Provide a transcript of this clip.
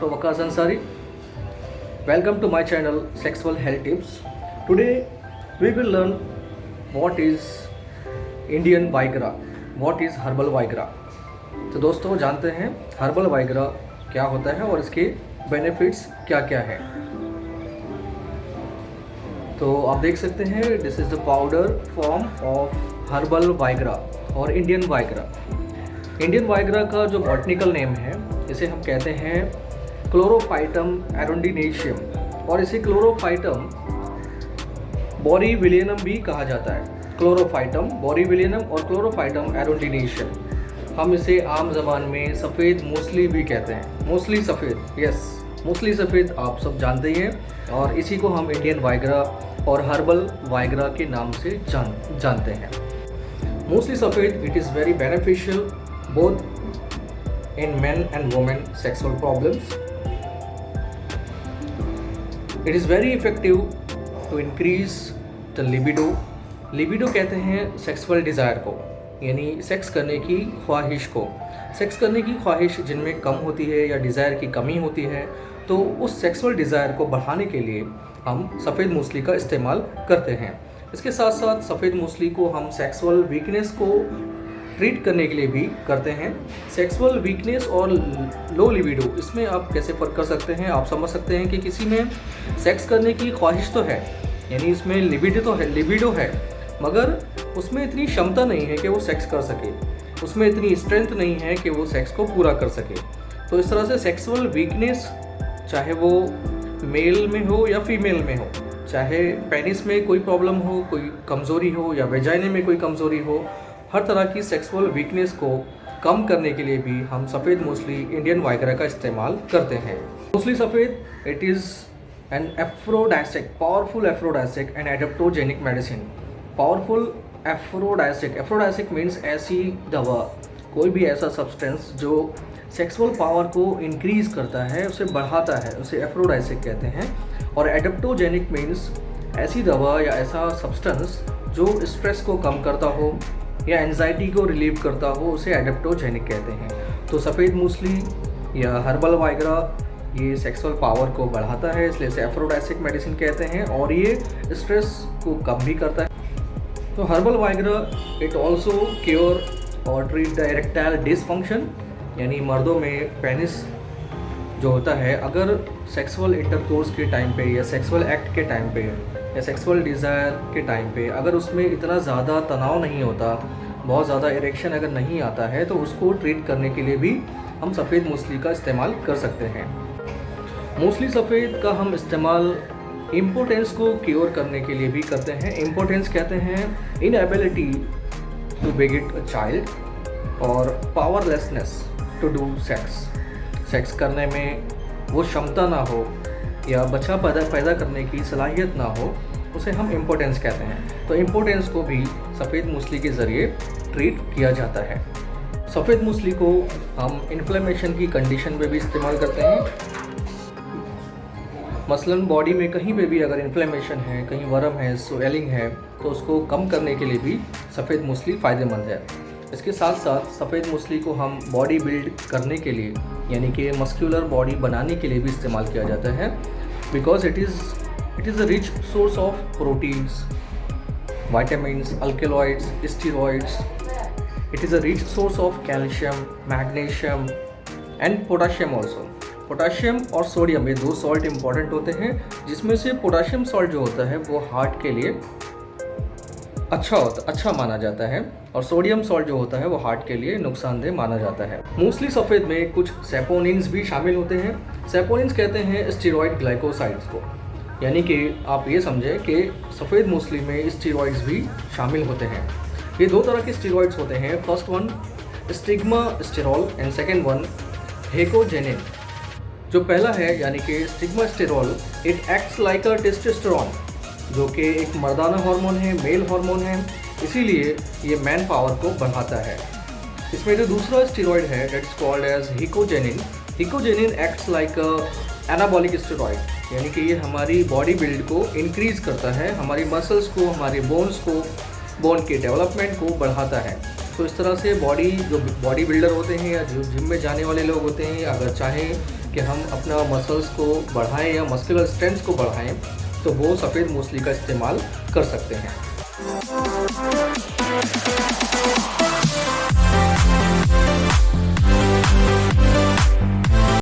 Dr. Waqas Ansari. Welcome to my channel Sexual Health Tips. Today we will learn what is Indian Viagra, what is Herbal Viagra. तो दोस्तों जानते हैं herbal Viagra क्या होता है और इसके बेनिफिट्स क्या क्या है। तो आप देख सकते हैं this is the powder form of herbal Viagra और इंडियन वाइग्रा। इंडियन वाइग्रा का जो बॉटनिकल नेम है इसे हम कहते हैं क्लोरोफाइटम एरोंडिनेशियम और इसे क्लोरोफाइटम बोरीविलियनम भी कहा जाता है। क्लोरोफाइटम बोरीविलियनम और क्लोरोफाइटम एरोंडिनेशियम, हम इसे आम ज़बान में सफ़ेद मूसली भी कहते हैं। मूसली सफ़ेद, यस मूसली सफ़ेद आप सब जानते ही हैं और इसी को हम इंडियन वाइग्रा और हर्बल वाइग्रा के नाम से जानते हैं। मूसली सफ़ेद it is very beneficial both in men and women sexual problems. It is very effective to increase the libido. Libido कहते हैं सेक्सुअल डिज़ायर को, यानी सेक्स करने की ख्वाहिश को। सेक्स करने की ख्वाहिश जिनमें कम होती है या डिज़ायर की कमी होती है तो उस सेक्सुअल डिज़ायर को बढ़ाने के लिए हम सफ़ेद मूसली का इस्तेमाल करते हैं। इसके साथ साथ सफ़ेद मूसली को हम सेक्सुअल वीकनेस को ट्रीट करने के लिए भी करते हैं। सेक्सुअल वीकनेस और लो लिबिडो, इसमें आप कैसे फ़र्क कर सकते हैं, आप समझ सकते हैं कि किसी में सेक्स करने की ख्वाहिश तो है, यानी इसमें लिबिडो है मगर उसमें इतनी क्षमता नहीं है कि वो सेक्स कर सके, उसमें इतनी स्ट्रेंथ नहीं है कि वो सेक्स को पूरा कर सके। तो इस तरह से सेक्सुअल वीकनेस चाहे वो मेल में हो या फीमेल में हो, चाहे पेनिस में कोई प्रॉब्लम हो, कोई कमज़ोरी हो या वेजाइने में कोई कमज़ोरी हो, हर तरह की सेक्सुअल वीकनेस को कम करने के लिए भी हम सफ़ेद मूसली इंडियन वाइग्रा का इस्तेमाल करते हैं। मूसली सफ़ेद it is an aphrodisiac, powerful aphrodisiac and adaptogenic medicine. Powerful aphrodisiac means ऐसी दवा, कोई भी ऐसा सब्सटेंस जो सेक्सुअल पावर को इंक्रीज़ करता है, उसे बढ़ाता है, उसे एफ्रोडाइसिक कहते हैं। और एडेप्टोजेनिक मीन्स ऐसी दवा या ऐसा सब्सटेंस जो स्ट्रेस को कम करता हो या एंजाइटी को रिलीव करता हो, उसे एडेप्टोजेनिक कहते हैं। तो सफ़ेद मूसली या हर्बल वाइग्रा ये सेक्सुअल पावर को बढ़ाता है, इसलिए इसे एफ्रोडाइसिक मेडिसिन कहते हैं और ये स्ट्रेस को कम भी करता है। तो herbal Viagra it also cure और ट्रीट द इरेक्टाइल डिसफंक्शन, यानी मर्दों में पेनिस जो होता है अगर सेक्सुअल इंटरकोर्स के टाइम पे या सेक्सुअल एक्ट के टाइम पे या सेक्सुअल डिज़ायर के टाइम पे अगर उसमें इतना ज़्यादा तनाव नहीं होता, बहुत ज़्यादा इरेक्शन अगर नहीं आता है, तो उसको ट्रीट करने के लिए भी हम सफ़ेद मूसली का इस्तेमाल कर सकते हैं। मूसली सफ़ेद का हम इस्तेमाल इम्पोर्टेंस को क्योर करने के लिए भी करते हैं। इम्पोर्टेंस कहते हैं इनएबिलिटी टू बेगेट अ चाइल्ड और पावरलेसनेस टू डू सेक्स करने में वो क्षमता ना हो या बच्चा पैदा करने की सलाहियत ना हो, उसे हम इम्पोर्टेंस कहते हैं। तो इम्पोर्टेंस को भी सफ़ेद मूसली के ज़रिए ट्रीट किया जाता है। सफ़ेद मूसली को हम इन्फ्लेमेशन की कंडीशन में भी इस्तेमाल करते हैं। मसलन बॉडी में कहीं पे भी अगर इन्फ्लेमेशन है, कहीं वर्म है, स्वेलिंग है, तो उसको कम करने के लिए भी सफ़ेद मूसली फ़ायदेमंद है। इसके साथ साथ सफ़ेद मूसली को हम बॉडी बिल्ड करने के लिए, यानी कि मस्कुलर बॉडी बनाने के लिए भी इस्तेमाल किया जाता है, because it is a rich source of proteins, vitamins, alkaloids, steroids. It is a rich source of calcium, magnesium and potassium also. Potassium और सोडियम ये दो सॉल्ट इंपॉर्टेंट होते हैं, जिसमें से पोटाशियम सॉल्ट जो होता है वो हार्ट के लिए अच्छा माना जाता है और सोडियम सॉल्ट जो होता है वो हार्ट के लिए नुकसानदेह माना जाता है। मूसली सफ़ेद में कुछ सेपोनिन्स भी शामिल होते हैं। सेपोनिन्स कहते हैं स्टेरॉइड ग्लाइकोसाइड्स को, यानी कि आप ये समझें कि सफ़ेद मूसली में स्टेरॉइड्स भी शामिल होते हैं। ये दो तरह के स्टेरॉइड्स होते हैं, first one stigmasterol and second one hecogenin. जो पहला है यानी कि stigmasterol it acts like a testosterone, जो कि एक मर्दाना हार्मोन है, मेल हार्मोन है, इसीलिए ये मैन पावर को बढ़ाता है। इसमें जो दूसरा स्टेरॉइड है that's called as hecogenin. Hecogenin acts like a anabolic steroid, यानी कि ये हमारी बॉडी बिल्ड को इंक्रीज़ करता है, हमारी मसल्स को, हमारी बोन्स को, बोन के डेवलपमेंट को बढ़ाता है। तो इस तरह से बॉडी बिल्डर होते हैं या जो जिम में जाने वाले लोग होते हैं, अगर चाहें कि कि हम अपना मसल्स को बढ़ाएं या मस्कुलर स्ट्रेंथ को बढ़ाएं, तो वो सफ़ेद मूसली का इस्तेमाल कर सकते हैं।